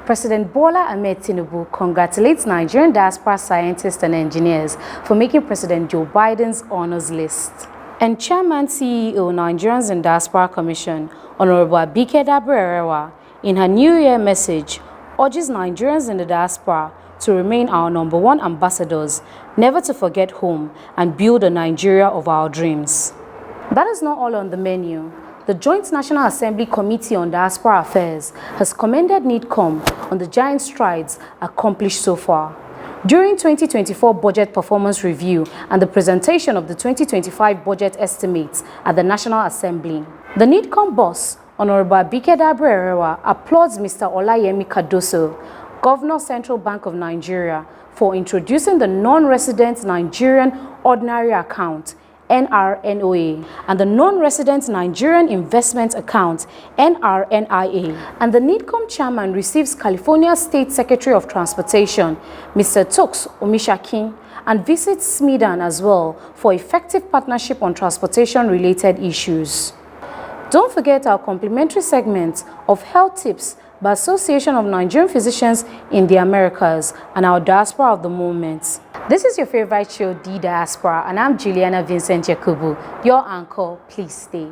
President Bola Ahmed Tinubu congratulates Nigerian diaspora scientists and engineers for making President Joe Biden's honors list. And Chairman CEO Nigerians in Diaspora Commission, Honorable Abike Dabere, in her New Year message, urges Nigerians in the diaspora to remain our #1 ambassadors, never to forget home, and build a Nigeria of our dreams. That is not all on the menu. The Joint National Assembly Committee on Diaspora Affairs has commended NIDCOM on the giant strides accomplished so far. During 2024 Budget Performance Review and the presentation of the 2025 budget estimates at the National Assembly, the NIDCOM boss, Honorable Abike Dabere, applauds Mr. Olayemi Cardoso, Governor Central Bank of Nigeria, for introducing the Non-Resident Nigerian Ordinary Account NRNOA, and the Non-Resident Nigerian Investment Account NRNIA. And the NIDCOM chairman receives California State Secretary of Transportation, Mr. Toks Omishakin, and visits Smedan as well for effective partnership on transportation-related issues. Don't forget our complimentary segment of Health Tips by Association of Nigerian Physicians in the Americas and our Diaspora of the Moment. This is your favorite show, The Diaspora, and I'm Juliana Vincent Yakubu, your anchor. Please stay.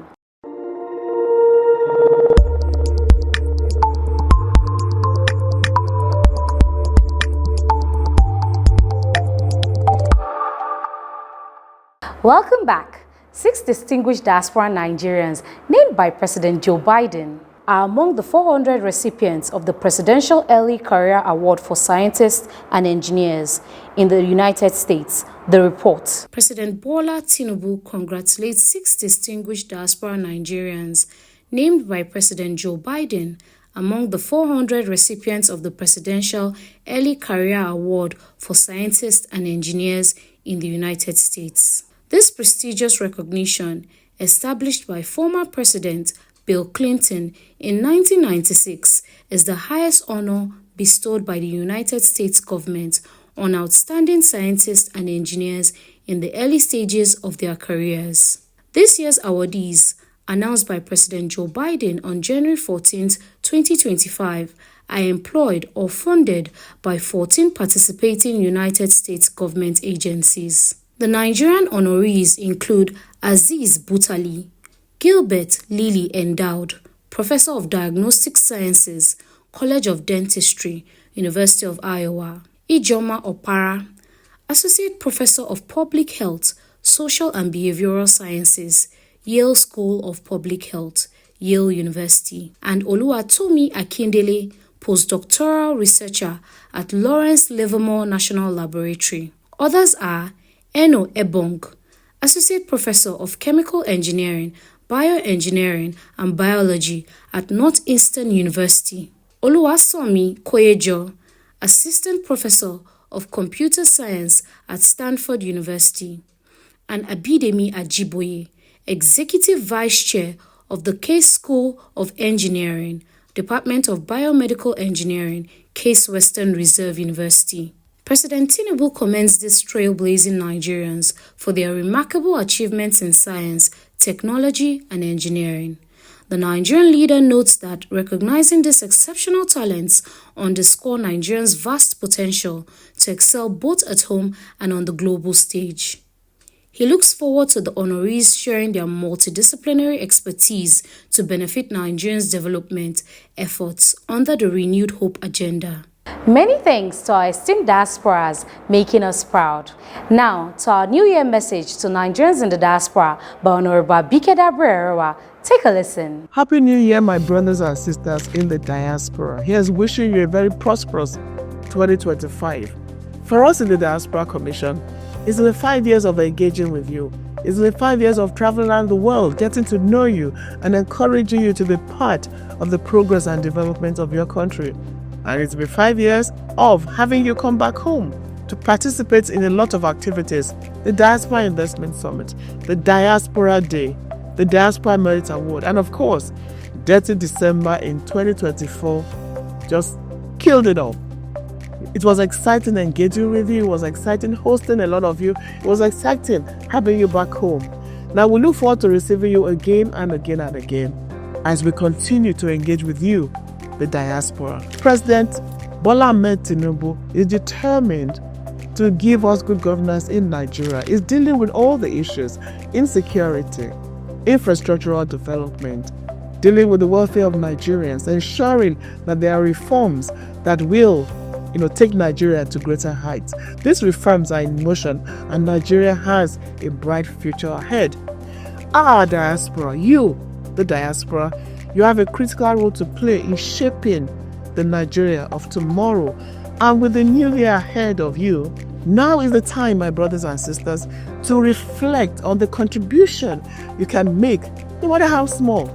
Welcome back. 6 distinguished diaspora Nigerians named by President Joe Biden are among the 400 recipients of the Presidential Early Career Award for Scientists and Engineers in the United States. The report. President Bola Tinubu congratulates 6 distinguished diaspora Nigerians named by President Joe Biden among the 400 recipients of the Presidential Early Career Award for Scientists and Engineers in the United States. This prestigious recognition, established by former President Bill Clinton in 1996, is the highest honor bestowed by the United States government on outstanding scientists and engineers in the early stages of their careers. This year's awardees, announced by President Joe Biden on January 14, 2025, are employed or funded by 14 participating United States government agencies. The Nigerian honorees include Aziz Butali, Gilbert Lilly Endowed, Professor of Diagnostic Sciences, College of Dentistry, University of Iowa; Ijoma Opara, Associate Professor of Public Health, Social and Behavioral Sciences, Yale School of Public Health, Yale University; and Oluwatomi Akindele, Postdoctoral Researcher at Lawrence Livermore National Laboratory. Others are Eno Ebong, Associate Professor of Chemical Engineering, Bioengineering and Biology at Northeastern University; Oluwasomi Koyejo, Assistant Professor of Computer Science at Stanford University; and Abidemi Ajiboye, Executive Vice Chair of the Case School of Engineering, Department of Biomedical Engineering, Case Western Reserve University. President Tinubu commends these trailblazing Nigerians for their remarkable achievements in science, technology, and engineering. The Nigerian leader notes that recognizing these exceptional talents underscore Nigerians' vast potential to excel both at home and on the global stage. He looks forward to the honorees sharing their multidisciplinary expertise to benefit Nigerians' development efforts under the Renewed Hope agenda. Many thanks to our esteemed diasporas making us proud. Now, to our New Year message to Nigerians in the diaspora by Honorable Abike Dabere. Take a listen. Happy New Year, my brothers and sisters in the diaspora. Here's wishing you a very prosperous 2025. For us in the Diaspora Commission, it's been 5 years of engaging with you. It's been 5 years of traveling around the world, getting to know you and encouraging you to be part of the progress and development of your country. And it's been 5 years of having you come back home to participate in a lot of activities. The Diaspora Investment Summit, the Diaspora Day, the Diaspora Merit Award, and of course, Dirty December in 2024 just killed it all. It was exciting engaging with you. It was exciting hosting a lot of you. It was exciting having you back home. Now we look forward to receiving you again and again and again as we continue to engage with you the diaspora. President Bola Ahmed Tinubu is determined to give us good governance in Nigeria. Is dealing with all the issues: insecurity, infrastructural development, dealing with the welfare of Nigerians, ensuring that there are reforms that will take Nigeria to greater heights. These reforms are in motion and Nigeria has a bright future ahead. Our diaspora, you, the diaspora, you have a critical role to play in shaping the Nigeria of tomorrow. And with the new year ahead of you, now is the time, my brothers and sisters, to reflect on the contribution you can make, no matter how small,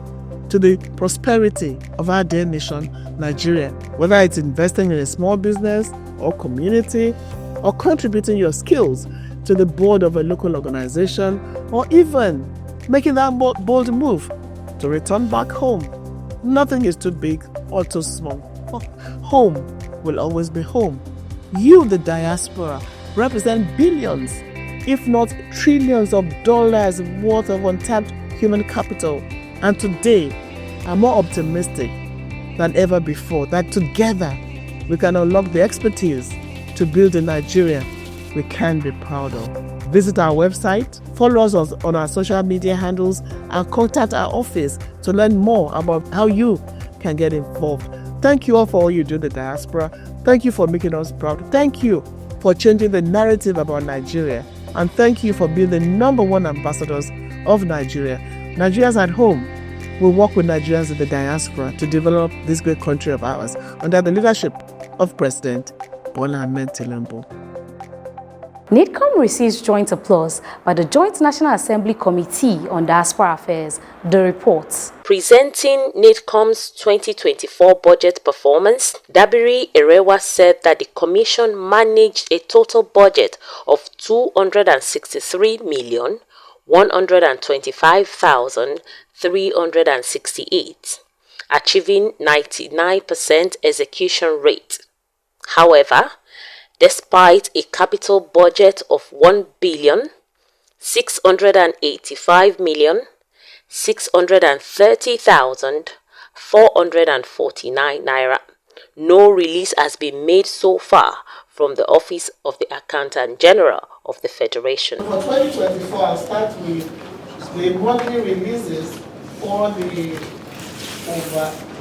to the prosperity of our dear nation, Nigeria. Whether it's investing in a small business or community, or contributing your skills to the board of a local organization, or even making that bold move to return back home. Nothing is too big or too small. Home will always be home. You, the diaspora, represent billions, if not trillions of dollars worth of untapped human capital. And today, I'm more optimistic than ever before that together we can unlock the expertise to build a Nigeria we can be proud of. Visit our website, follow us on our social media handles, and contact our office to learn more about how you can get involved. Thank you all for all you do in the diaspora. Thank you for making us proud. Thank you for changing the narrative about Nigeria. And thank you for being the #1 ambassadors of Nigeria. Nigerians at home will work with Nigerians in the diaspora to develop this great country of ours under the leadership of President Bola Ahmed Tinubu. NIDCOM receives joint applause by the Joint National Assembly Committee on Diaspora Affairs. The report. Presenting NIDCOM's 2024 budget performance, Dabiri Erewa said that the Commission managed a total budget of 263,125,368, achieving 99% execution rate. However, despite a capital budget of 1,685,630,449 naira, no release has been made so far from the Office of the Accountant General of the Federation. For 2024, I'll start with the monthly releases for the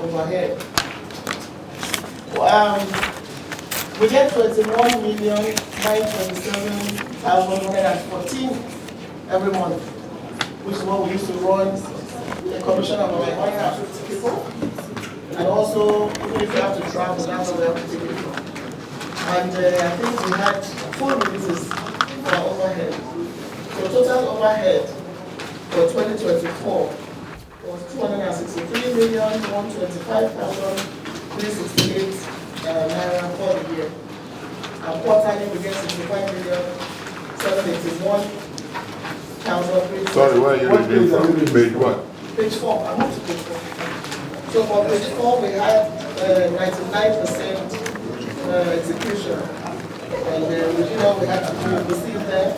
overhead. We get 21,927,114 every month, which is what we used to run a commission of like 150 people. And also, even if you have to travel, that's what we have to take it from. And I think we had full releases for overhead. So total overhead for 2024 was 263,125,368 naira for the year. And quarterly we get 65,781,000. Sorry, where are you reading from? Page what? Page 4. I'm up to page 4. So for page 4 we had 99% execution. And we did all we had to do, receive them,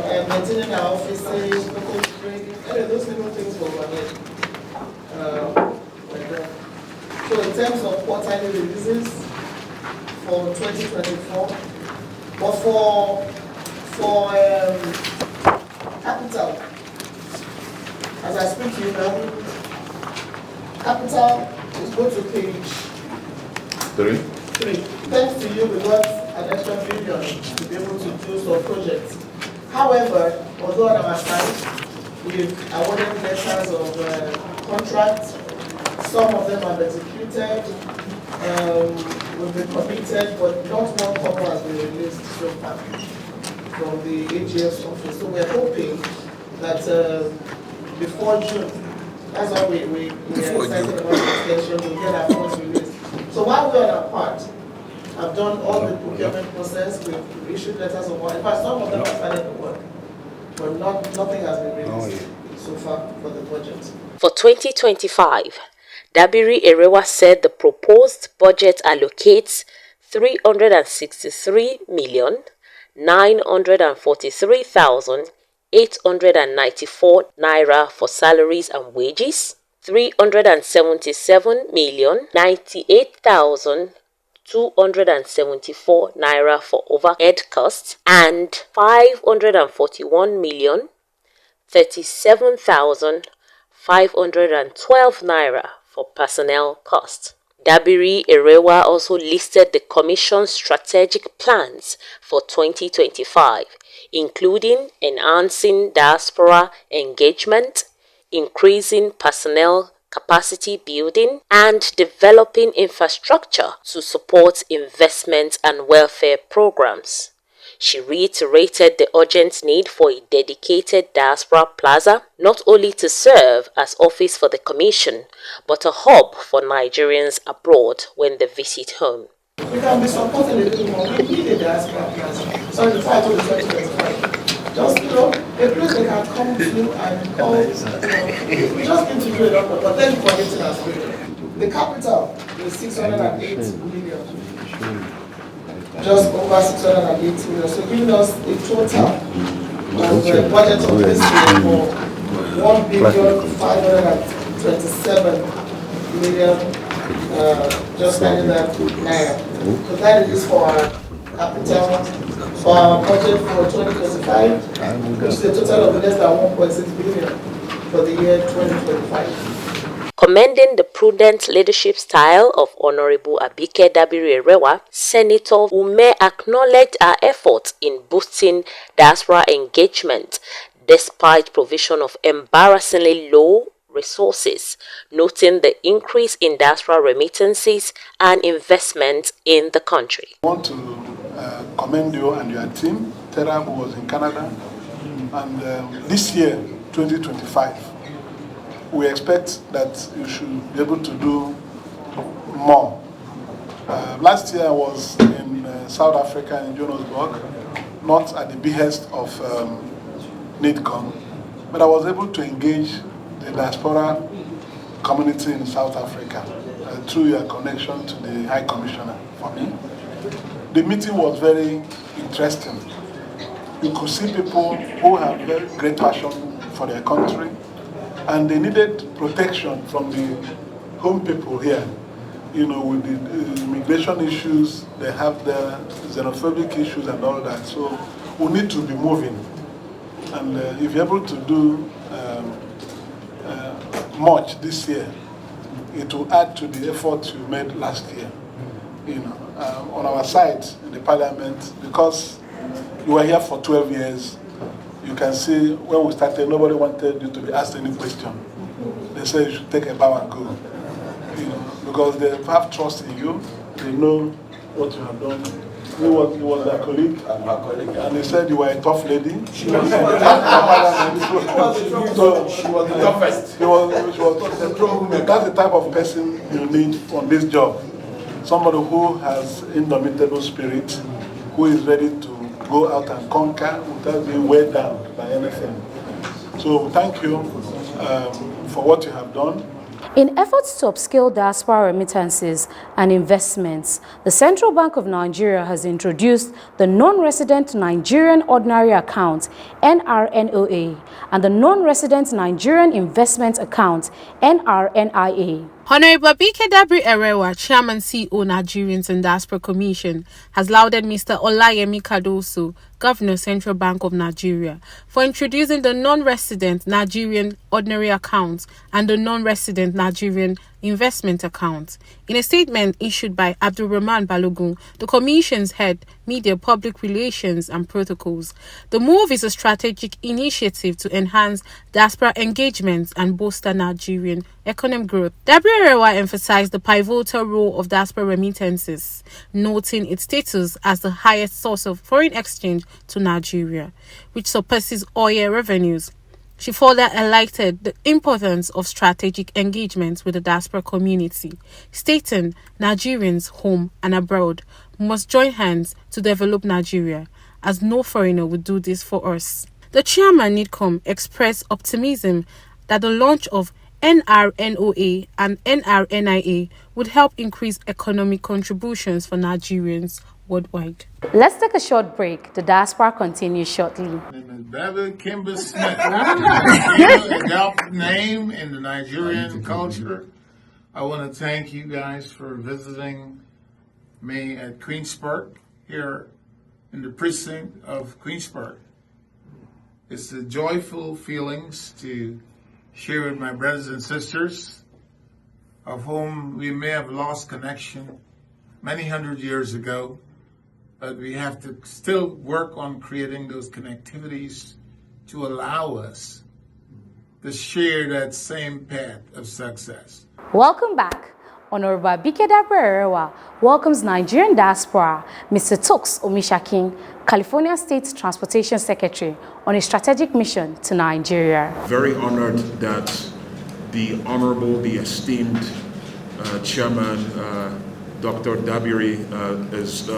and maintaining our offices, local training, any of those little things for overhead. So in terms of quarterly releases for 2024, but for capital, as I speak to you now, capital is going to page 3. Thanks to you, we got an extra billion to be able to do some projects. However, although on our side, we've awarded letters of contracts. Some of them have executed, will be committed, but not one couple has been released so far from the AGS office. So we're hoping that before June, that's why we are excited about the extension, we'll get our funds released. So while we're on our part, I've done all the procurement process, we've issued letters of warrant. In fact, some of them have started the work, but nothing has been released so far for the budget. For 2025, Dabiri Erewa said the proposed budget allocates 363,943,894 naira for salaries and wages, 377,098,274 naira for overhead costs and 541,037,512 naira for personnel costs. Dabiri Erewa also listed the Commission's strategic plans for 2025, including enhancing diaspora engagement, increasing personnel capacity building, and developing infrastructure to support investment and welfare programs. She reiterated the urgent need for a dedicated diaspora plaza, not only to serve as office for the Commission, but a hub for Nigerians abroad when they visit home. We can be supporting a little more. We need a diaspora plaza. Sorry, the title is 2025. Just, a place they can come to and call, we just need to do it up, but then for it as well. The capital is 608 million. Just over 608 million. So giving us a total of the budget of this year for 1,527,000,000 just like that naira. So that is for our capital, for our budget for 2025, which is a total of less than 1.6 billion for the year 2025. Commending the prudent leadership style of Honorable Abike Dabiri Erewa, Senator Ume acknowledged her efforts in boosting diaspora engagement despite provision of embarrassingly low resources, noting the increase in diaspora remittances and investment in the country. I want to commend you and your team. Teram was in Canada, and this year, 2025, we expect that you should be able to do more. Last year I was in South Africa, in Johannesburg, not at the behest of NIDCOM, but I was able to engage the diaspora community in South Africa through your connection to the High Commissioner for me. The meeting was very interesting. You could see people who have very great passion for their country, and they needed protection from the home people here. With the immigration issues, they have the xenophobic issues and all that. So we need to be moving. And if you're able to do much this year, it will add to the effort you made last year. On our side in the Parliament, because you were here for 12 years, you can see when we started, nobody wanted you to be asked any question. They said you should take a bow and go. Because they have trust in you, they know what you have done. He was their colleague, and they said you were a tough lady. She was the toughest. That's the type of person you need on this job. Somebody who has indomitable spirit, who is ready to go out and conquer without being weighed down by anything. So thank you for what you have done. In efforts to upscale diaspora remittances and investments, the Central Bank of Nigeria has introduced the Non-Resident Nigerian Ordinary Account (NRNOA) and the Non-Resident Nigerian Investment Account (NRNIA). Honorable Abike Dabiri Erewa, Chairman CEO Nigerians and Diaspora Commission, has lauded Mr. Olayemi Cardoso, Governor Central Bank of Nigeria, for introducing the Non-Resident Nigerian Ordinary Account and the Non-Resident Nigerian Investment Account. In a statement issued by Abdulrahman Balogun, the Commission's head, Media, Public Relations and Protocols, the move is a strategic initiative to enhance diaspora engagement and bolster Nigerian economic growth. Dabiri Erewa emphasized the pivotal role of diaspora remittances, noting its status as the highest source of foreign exchange to Nigeria, which surpasses oil revenues. She further highlighted the importance of strategic engagement with the diaspora community, stating Nigerians home and abroad must join hands to develop Nigeria, as no foreigner would do this for us. The chairman NIDCOM expressed optimism that the launch of NRNOA and NRNIA would help increase economic contributions for Nigerians worldwide. Let's take a short break. The Diaspora continues shortly. My name is Beverly Kimber Smith. A adopted name in the Nigerian culture. I want to thank you guys for visiting me at Queenspark here in the precinct of Queenspark. It's a joyful feelings to share with my brothers and sisters of whom we may have lost connection many hundred years ago, but we have to still work on creating those connectivities to allow us to share that same path of success. Welcome back. Honorable Abike Dabiri-Erewa welcomes Nigerian diaspora, Mr. Tokes Omishakin, California State Transportation Secretary, on a strategic mission to Nigeria. Very honored that the Honorable, the esteemed Chairman, Dr. Dabiri has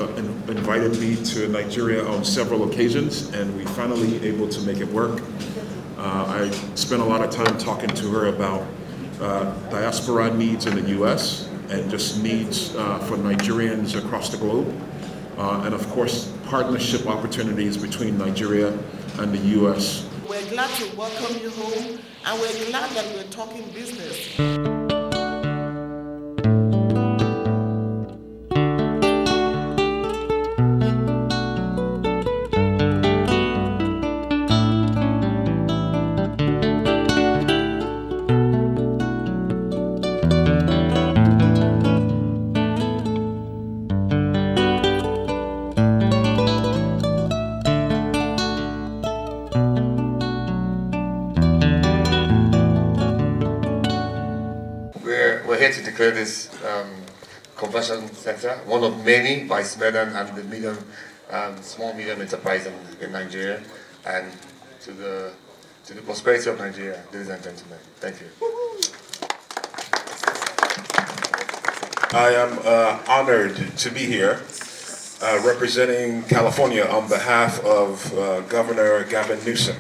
invited me to Nigeria on several occasions, and we finally able to make it work. I spent a lot of time talking to her about diaspora needs in the U.S. and just needs for Nigerians across the globe, and of course partnership opportunities between Nigeria and the U.S. We're glad to welcome you home, and we're glad that we're talking business. We're here to declare this convention center one of many by SMEDAN and the small medium enterprise in Nigeria, and to the prosperity of Nigeria, ladies and gentlemen. Thank you. I am honored to be here representing California on behalf of Governor Gavin Newsom.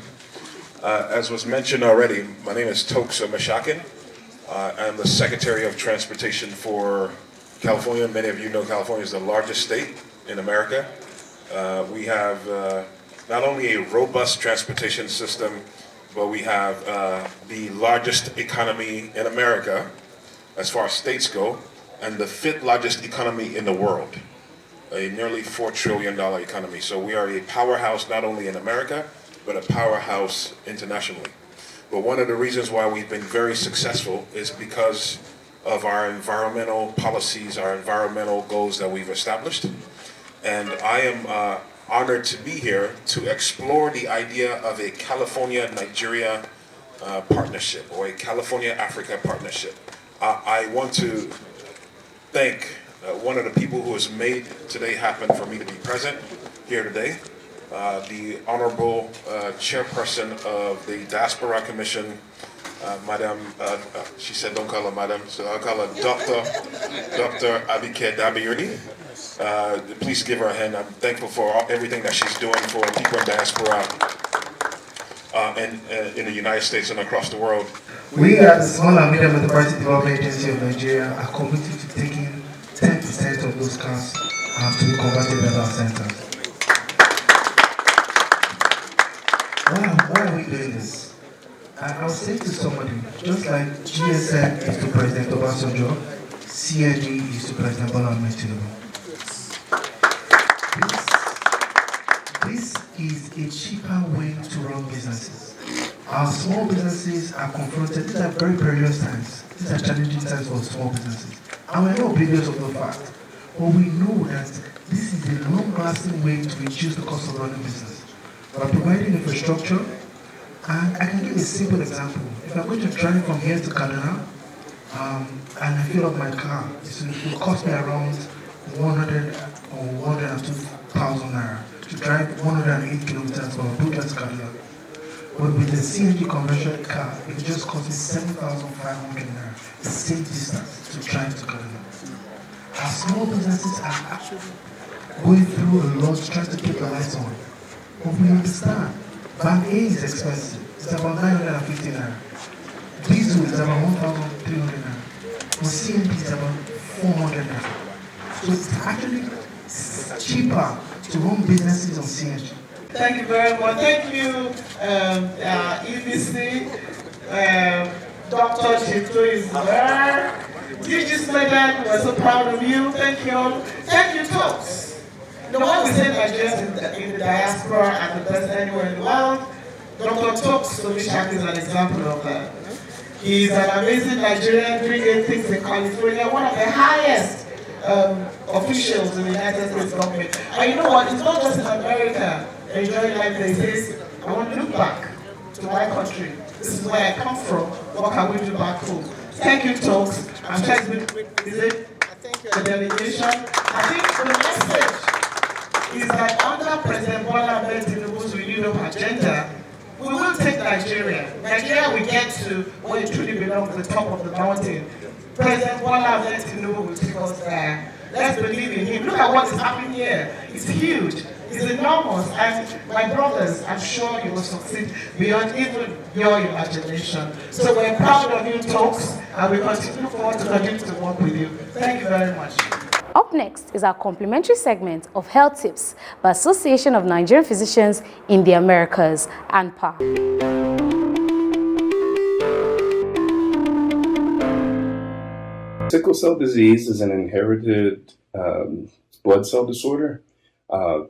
As was mentioned already, my name is Tokes Omishakin. I'm the Secretary of Transportation for California. Many of you know California is the largest state in America. We have not only a robust transportation system, but we have the largest economy in America as far as states go, and the 5th largest economy in the world, a nearly $4 trillion economy. So we are a powerhouse not only in America, but a powerhouse internationally. But one of the reasons why we've been very successful is because of our environmental policies, our environmental goals that we've established. And I am honored to be here to explore the idea of a California-Nigeria partnership, or a California-Africa partnership. I want to thank one of the people who has made today happen for me to be present here today. The Honorable Chairperson of the Diaspora Commission, Madam, she said don't call her Madam, so I'll call her Dr. Abike Dabiri. Please give her a hand. I'm thankful for everything that she's doing for people in diaspora and in the United States and across the world. We at the Small and Medium Enterprise Development Agency of Nigeria are committed to taking 10% of those cars to be converted at our centers. Why are we doing this? I was saying to somebody, just like GSM is to President Obasanjo, CNG is to President Bola Ahmed Tinubu. This is a cheaper way to run businesses. Our small businesses are confronted, these are very perilous times. These are challenging times for small businesses. And we're not oblivious of the fact, but we know that this is a long-lasting way to reduce the cost of running business. By providing infrastructure, and I can give a simple example. If I'm going to drive from here to Kaduna, and I fill up my car, it will cost me around 100 or 102,000 naira to drive 108 kilometers from Abuja to Kaduna. But with the CNG conversion car, it will just cost me 7,500 naira, the same distance to drive to Kaduna. Our small businesses are actually going through a lot trying to keep the lights on. But we understand, Bag A is expensive. It's about 950 naira. Diesel is about 1,300 naira. For CNG is about 400 naira. So it's actually cheaper to run businesses on CNG. Thank you very much. Thank you, EBC. Dr. Chito is there. DG Smedan, we're so proud of you. Thank you all. Thank you, Talks. The one we say Nigerians in the diaspora and the best anywhere in the world, Dr. Talks Solution is an example of that. He's an amazing Nigerian doing great things in California, one of the highest officials in the United States government. And you know what? It's not just in America enjoying life. He says, I want to look back to my country. This is where I come from. What can we do back home? Thank you, Talks. I'm sure it's been the delegation. I think the message is that under President Bola Ahmed Tinubu's renewed agenda, we will take Nigeria. Nigeria will get to where it truly belongs, the top of the mountain. President Bola Ahmed Tinubu will take us there. Let's believe in him. Look at what is happening here. It's huge. It's enormous. And my brothers, I'm sure you will succeed beyond even your imagination. So we're proud of you, Talks, and we look forward to continue to work with you. Thank you very much. Up next is our complimentary segment of Health Tips by Association of Nigerian Physicians in the Americas, ANPA. Sickle cell disease is an inherited blood cell disorder,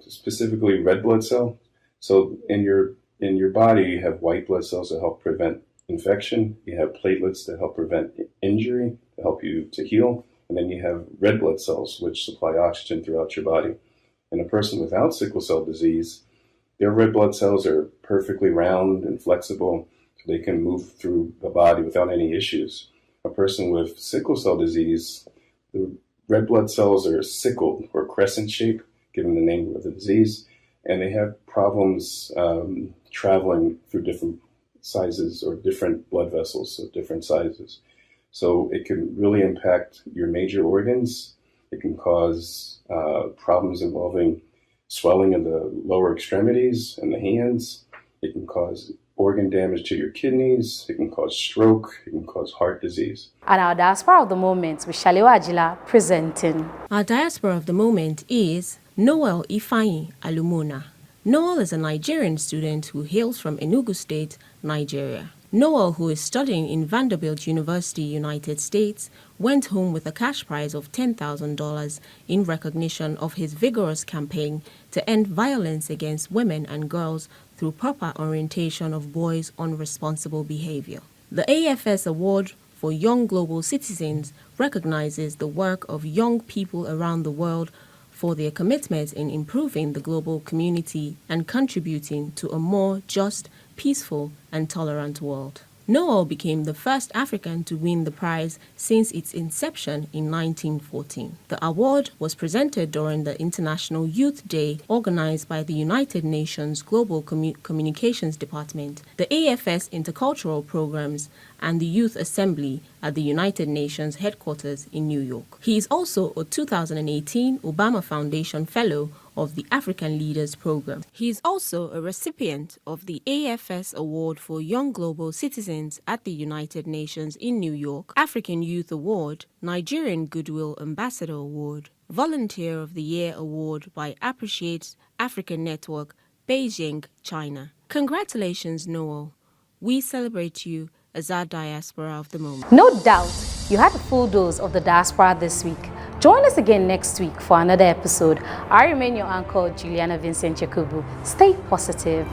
specifically red blood cell. So in your body, you have white blood cells that help prevent infection. You have platelets that help prevent injury, to help you to heal. And then you have red blood cells, which supply oxygen throughout your body. And a person without sickle cell disease, their red blood cells are perfectly round and flexible, so they can move through the body without any issues. A person with sickle cell disease, the red blood cells are sickled or crescent shape, given the name of the disease, and they have problems traveling through different sizes or different blood vessels, so different sizes. So it can really impact your major organs. It can cause problems involving swelling in the lower extremities and the hands. It can cause organ damage to your kidneys. It can cause stroke. It can cause heart disease. And our Diaspora of the Moment with Shalewa Ajila presenting. Our Diaspora of the Moment is Noel Ifeanyi Alumona. Noel is a Nigerian student who hails from Enugu State, Nigeria. Noel, who is studying in Vanderbilt University, United States, went home with a cash prize of $10,000 in recognition of his vigorous campaign to end violence against women and girls through proper orientation of boys on responsible behavior. The AFS Award for Young Global Citizens recognizes the work of young people around the world for their commitment in improving the global community and contributing to a more just, peaceful, and tolerant world. Noel became the first African to win the prize since its inception in 1914. The award was presented during the International Youth Day organized by the United Nations Global Communications Department, the AFS Intercultural Programs, and the Youth Assembly at the United Nations headquarters in New York. He is also a 2018 Obama Foundation Fellow of the African Leaders Program. He is also a recipient of the AFS Award for Young Global Citizens at the United Nations in New York, African Youth Award, Nigerian Goodwill Ambassador Award, Volunteer of the Year Award by Appreciate African Network, Beijing, China. Congratulations, Noel. We celebrate you as our Diaspora of the Moment. No doubt you had a full dose of the Diaspora this week. Join us again next week for another episode. I remain your anchor, Juliana Vincent Yakubu. Stay positive.